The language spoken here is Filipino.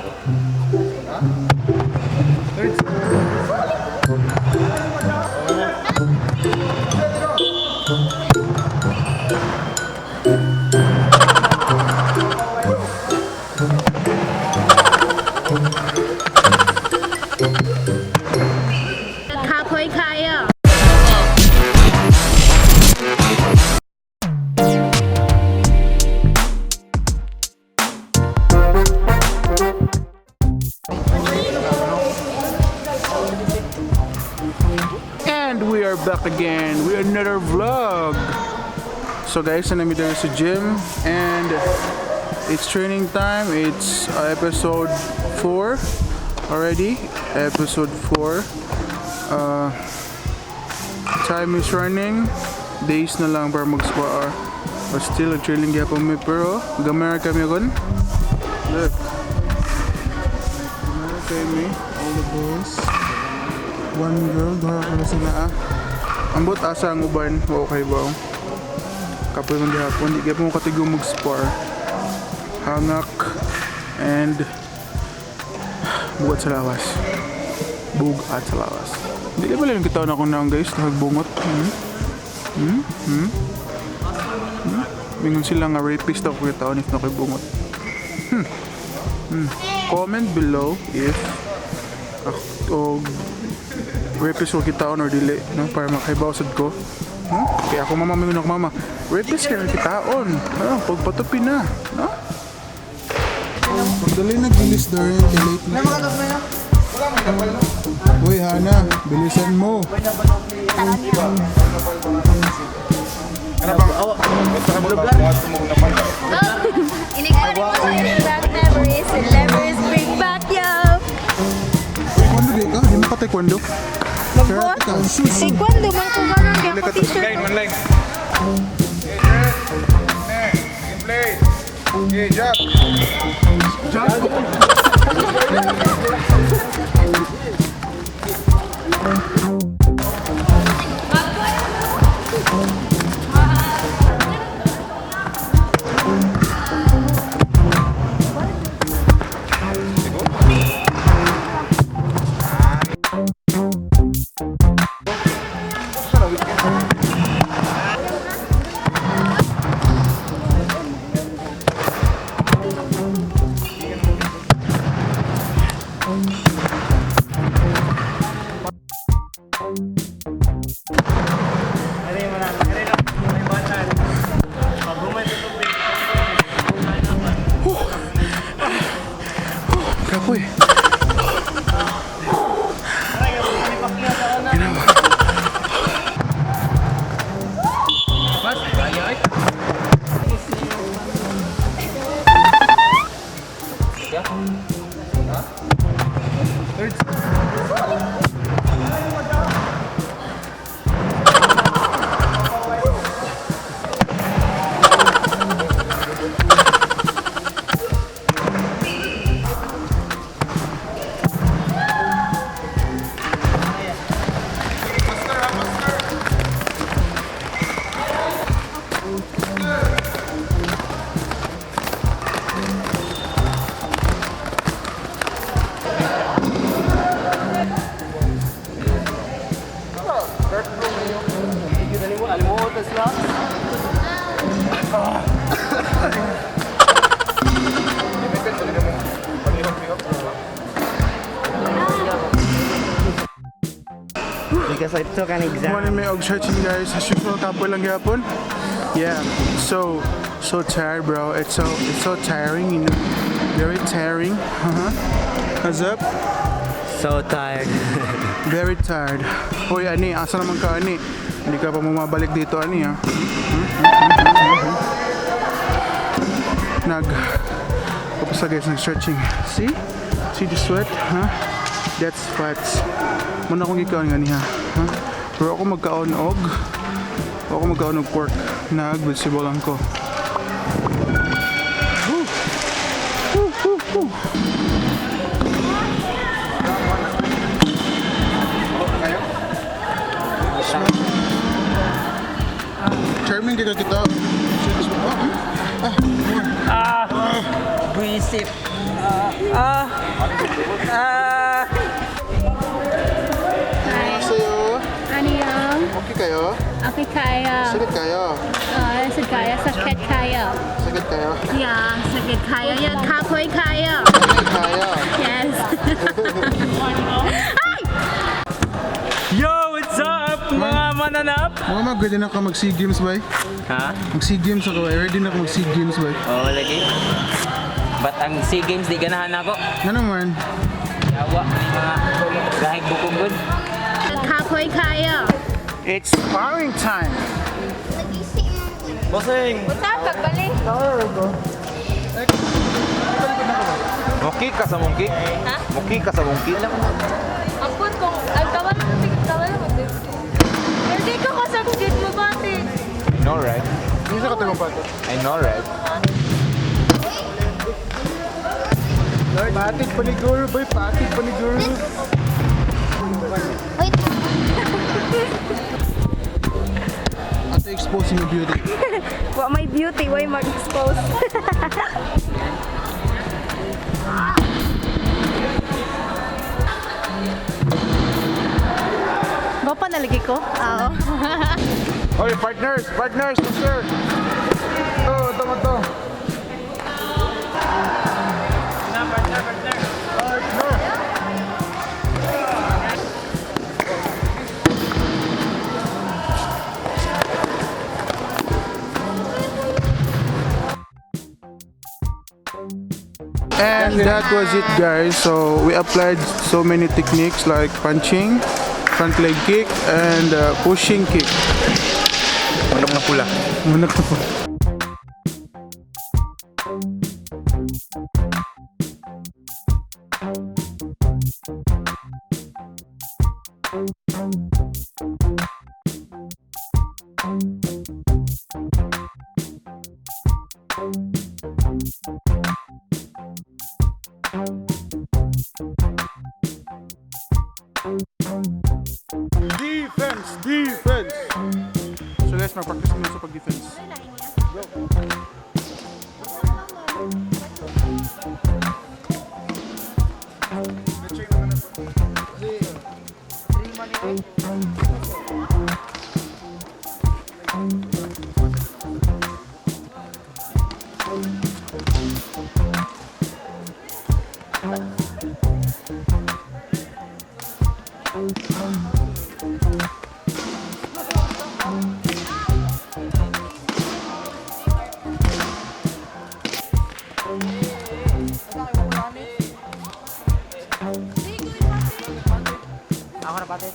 ka? Ha? Third. Halfway kaya. And we are back again with another vlog. So guys, nandito tayo sa gym and it's training time. It's episode 4 already. Episode 4. Time is running. Days na lang para mag-squaa. But still, training gaya pa may pero gamay kami kon. Look. Gamay kami. All the boys. One girl, duha ko na sila Ambot asa ang uban, okay ba? Kapoy man gihapon, di kaya mo katigo mag-spar. Hangak and bugat sa lawas. Bugat sa lawas. Hindi ka pala yung kitaon ako na guys, nahagbungot. Mingon sila nga rapist ako kitaon if nakibungot. Comment below if rapist ko kitaon or dili, no? Para makahibawsad ko. Kaya ako mama, mingon ako mama, rapist ka na kitaon. Pagpatupin na, no? Pagdali nag-bilis daw rin, late na. Uy Hana, bilisan mo. Ano bang? Lugar? Inigari mo sa back memories and memories bring back yo. Taekwondo di ka? Di mo ka taekwondo? Magbuhat? Taekwondo, man kung gano'n kaya ko t-shirt. One line. Play. Okay, jump. Kapoy. Because I took an exam. Morning may og stretching guys. As usual, kapoy lang gapon. Yeah, so tired, bro. It's so tiring, you know. Very tiring. What's up? So tired. Very tired. Hoy, ani, asa naman ka, ani? Hindi ka pa bumabalik dito, ani, ha? Kapasa guys, nag-stretching. See? See the sweat, huh? That's fats. Muna akong ikaw nga niya, huh? Pero ako magkaon og pork. Nag-vegetable lang ko. Woo! Woo, woo, woo! Charming kita. Bicep. Sa'yo. Ano yun? Okay kayo? Okay kaya. Sakit kayo? Sakit kaya. Sakit kayo? Yeah, sakit kaya. Yan, kapoy kaya. Sakit kayo? Yes. Yo, what's up, mga mananap? Mga mag, ready na ka mag-SEA Games, bay? Ha? Mag-SEA Games ako, bay. Ready na ka mag-SEA Games, bay? Oo, lagi. But ang SEA Games, di ganahan ako. Ano naman? Yawa, mga gahig bukugod. Kapoy kaya. It's sparring time! Bossing! Buta, pagbalik. Muki ka sa mungki? Ha? Muki ka sa mungki? Apot kung, ay, kawan mo din. Hindi ko kasagsit mo ba, ate? I know, right? Hindi sa katulong pa ito. I know, right? Patik pa ni Guru, bay. Patik pa ni Guru. Ate, exposing your beauty. Wa may beauty, way mag-expose. Ba nalagi ko? Oo. Oy, partners! Partners! Sir! Ito. And that was it, guys. So we applied so many techniques like punching, front leg kick, and pushing kick. Manok na pula. Muna ka po. Defense! So guys, mag-practice muna sa pag-defense. Ako na pati.